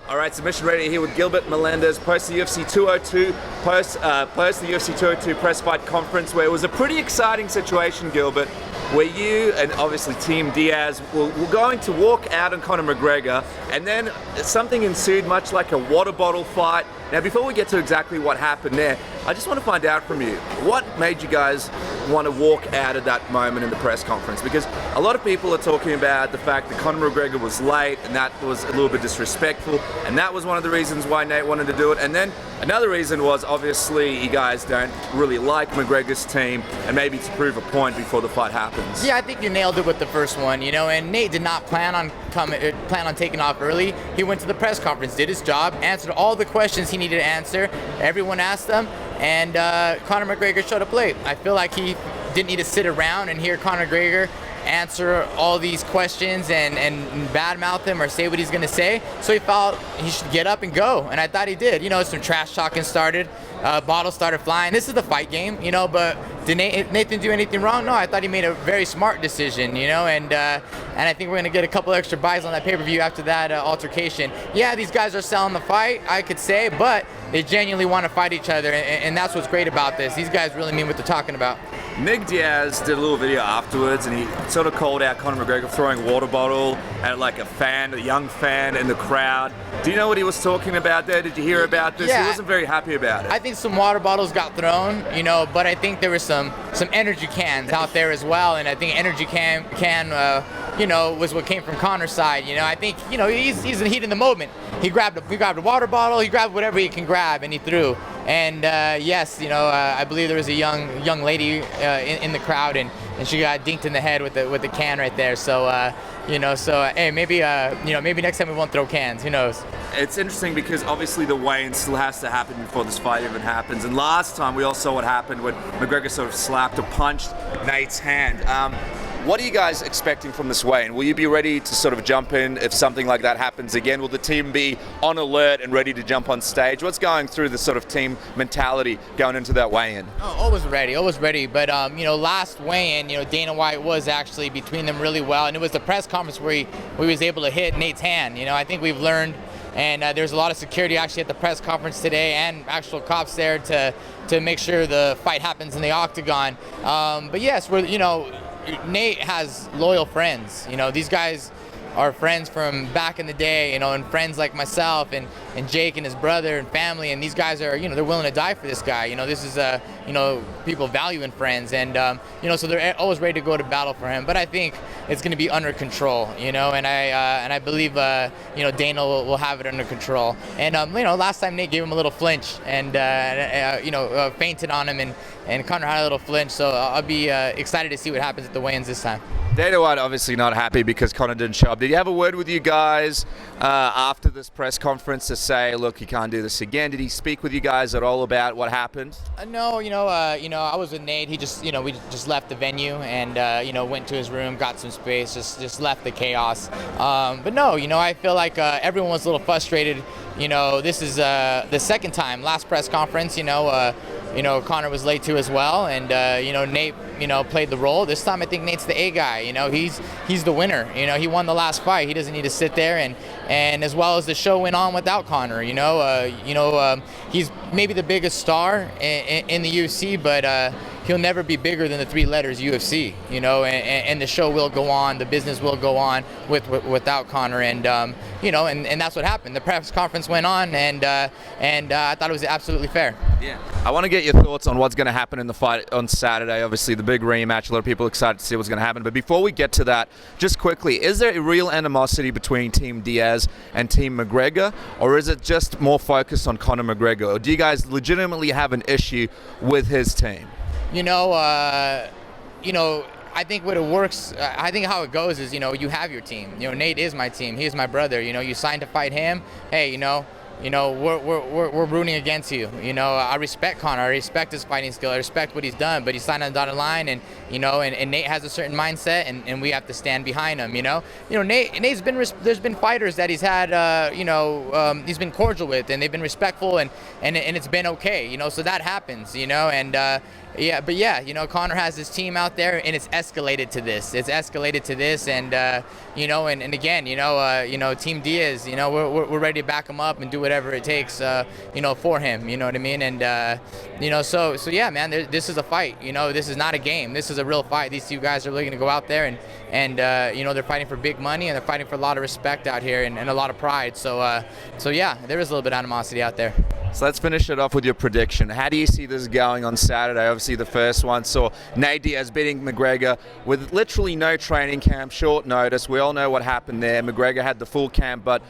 All right, Submission Radio here with Gilbert Melendez, post the UFC 202, post the UFC 202 press fight conference, where it was a pretty exciting situation, Gilbert, where you and obviously Team Diaz were going to walk out on Conor McGregor, and then something ensued, much like a water bottle fight. Now, before we get to exactly what happened there, I just want to find out from you, what made you guys want to walk out at that moment in the press conference? Because a lot of people are talking about the fact that Conor McGregor was late, and that was a little bit disrespectful, and that was one of the reasons why Nate wanted to do it. And then another reason was, obviously, you guys don't really like McGregor's team, and maybe to prove a point before the fight happens. Yeah, I think you nailed it with the first one, and Nate did not plan on taking off early. He went to the press conference, did his job, answered all the questions he needed to answer. Everyone asked them, and Conor McGregor showed up late. I feel like he didn't need to sit around and hear Conor McGregor answer all these questions and badmouth him or say what he's going to say. So he felt he should get up and go, and I thought he did. Some trash talking started, bottles started flying. This is the fight game, but did Nathan do anything wrong? No, I thought he made a very smart decision, and I think we're going to get a couple extra buys on that pay-per-view after that altercation. Yeah, these guys are selling the fight, I could say, but they genuinely want to fight each other, and that's what's great about this. These guys really mean what they're talking about. Nick Diaz did a little video afterwards, and he sort of called out Conor McGregor throwing water bottle at like a young fan in the crowd. Do you know what he was talking about there? Did you hear about this? Yeah, he wasn't very happy about it. I think some water bottles got thrown, but I think there were some energy cans out there as well, and I think energy can was what came from Conor's side. I think he's in the heat of the moment. He grabbed a water bottle, he grabbed whatever he can grab, and he threw. And yes, I believe there was a young lady in the crowd, and she got dinked in the head with the can right there. So hey, maybe next time we won't throw cans. Who knows? It's interesting because obviously the weigh-in still has to happen before this fight even happens. And last time we all saw what happened when McGregor sort of slapped or punched Nate's hand. What are you guys expecting from this weigh-in? Will you be ready to sort of jump in if something like that happens again? Will the team be on alert and ready to jump on stage? What's going through the sort of team mentality going into that weigh-in? Oh, always ready. But last weigh-in, Dana White was actually between them really well, and it was the press conference where he was able to hit Nate's hand. I think we've learned, and there's a lot of security actually at the press conference today, and actual cops there to make sure the fight happens in the octagon. But yes, Nate has loyal friends. These guys are friends from back in the day, and friends like myself and Jake and his brother and family, and these guys are, they're willing to die for this guy. This is, people valuing friends, and, so they're always ready to go to battle for him. But I think it's going to be under control, and I believe, Dana will have it under control. And, last time Nate gave him a little flinch and, fainted on him, and Conor had a little flinch, so I'll be excited to see what happens at the weigh-ins this time. Dana White obviously not happy because Conor didn't show up. Did he have a word with you guys after this press conference to say, look, you can't do this again? Did he speak with you guys at all about what happened? No, I was with Nate. He just, we just left the venue and, went to his room, got some space, just left the chaos. But no, I feel like everyone was a little frustrated. This is the second time. Last press conference, Conor was late too as well, and Nate, played the role. This time I think Nate's the A guy. He's the winner. He won the last fight. He doesn't need to sit there and as well as the show went on without Conor. He's maybe the biggest star in the UFC, but he'll never be bigger than the three letters UFC. And the show will go on, the business will go on without Conor, and that's what happened. The press conference went on, and I thought it was absolutely fair. Yeah. I want to get your thoughts on what's going to happen in the fight on Saturday. Obviously, the big rematch. A lot of people are excited to see what's going to happen. But before we get to that, just quickly, is there a real animosity between Team Diaz and Team McGregor, or is it just more focused on Conor McGregor? Or do you guys legitimately have an issue with his team? I think what it works, I think how it goes is, you have your team. Nate is my team. He is my brother. You signed to fight him. Hey, you know, we're rooting against you. You know, I respect Conor. I respect his fighting skill. I respect what he's done. But he signed on the dotted line, and you know, and Nate has a certain mindset, and we have to stand behind him. You know, Nate's been there's been fighters that he's had, he's been cordial with, and they've been respectful, and it's been okay. You know, so that happens. You know, and yeah, you know, Conor has his team out there, and it's escalated to this. And you know, and again, you know, Team Diaz, you know, we're ready to back him up and do whatever it takes, you know, for him. You know what I mean? And you know, so yeah, man, this is a fight. You know, this is not a game. This is a real fight. These two guys are really gonna go out there, and you know, they're fighting for big money, and they're fighting for a lot of respect out here, and a lot of pride. So yeah, there is a little bit of animosity out there. So let's finish it off with your prediction. How do you see this going on Saturday? Obviously, the first one saw Nate Diaz beating McGregor with literally no training camp, short notice. We all know what happened there. McGregor had the full camp, but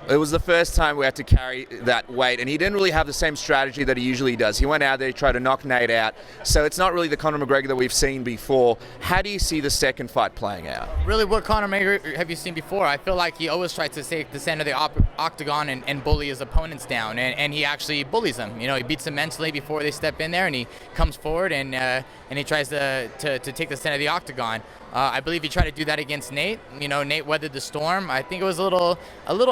it was the first time we had to carry that weight, and he didn't really have the same strategy that he usually does. He went out there, he tried to knock Nate out, so it's not really the Conor McGregor that we've seen before. How do you see the second fight playing out? Really, what Conor McGregor have you seen before? I feel like he always tries to take the center of the octagon and bully his opponents down, and he actually bullies them. You know, he beats them mentally before they step in there, and he comes forward and he tries to take the center of the octagon. I believe he tried to do that against Nate. You know, Nate weathered the storm. I think it was a little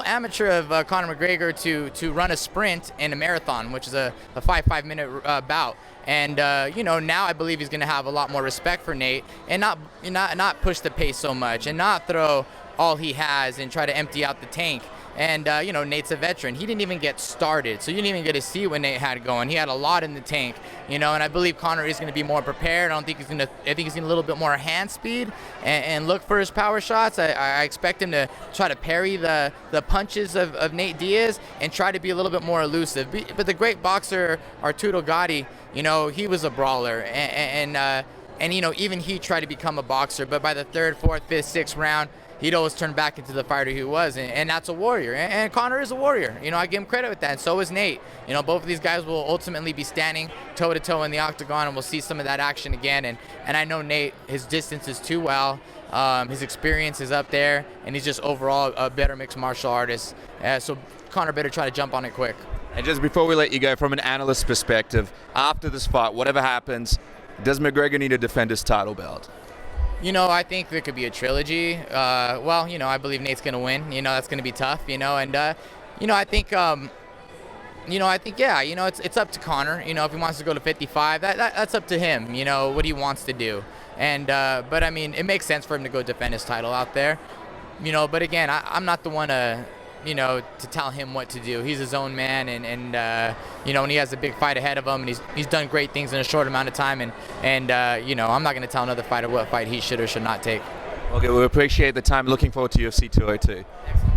amateur of Conor McGregor to run a sprint in a marathon, which is a 5-minute bout. And you know, now I believe he's going to have a lot more respect for Nate, and not push the pace so much, and not throw all he has and try to empty out the tank. And you know, Nate's a veteran. He didn't even get started, so you didn't even get to see what Nate had going. He had a lot in the tank, you know. And I believe Conor is going to be more prepared. I think he's going to a little bit more hand speed and look for his power shots. I expect him to try to parry the punches of Nate Diaz and try to be a little bit more elusive. But the great boxer Arturo Gatti, you know, he was a brawler, and you know, even he tried to become a boxer. But by the 3rd, 4th, 5th, 6th round, he'd always turn back into the fighter he was, and that's a warrior. And Conor is a warrior. You know, I give him credit with that, and so is Nate. You know, both of these guys will ultimately be standing toe-to-toe in the octagon, and we'll see some of that action again. And I know Nate, his distance is too well. His experience is up there, and he's just overall a better mixed martial artist. So Conor better try to jump on it quick. And just before we let you go, from an analyst perspective, after this fight, whatever happens, does McGregor need to defend his title belt? You know, I think there could be a trilogy. Well, you know, I believe Nate's going to win. You know, that's going to be tough, you know. And, you know, I think, yeah, you know, it's up to Conor. You know, if he wants to go to 55, that's up to him, you know, what he wants to do. And, but, I mean, it makes sense for him to go defend his title out there. You know, but, again, I'm not the one to, you know, to tell him what to do. He's his own man, and you know, and he has a big fight ahead of him, and he's done great things in a short amount of time, and you know, I'm not going to tell another fighter what fight he should or should not take. Okay, we appreciate the time. Looking forward to UFC 202. Excellent.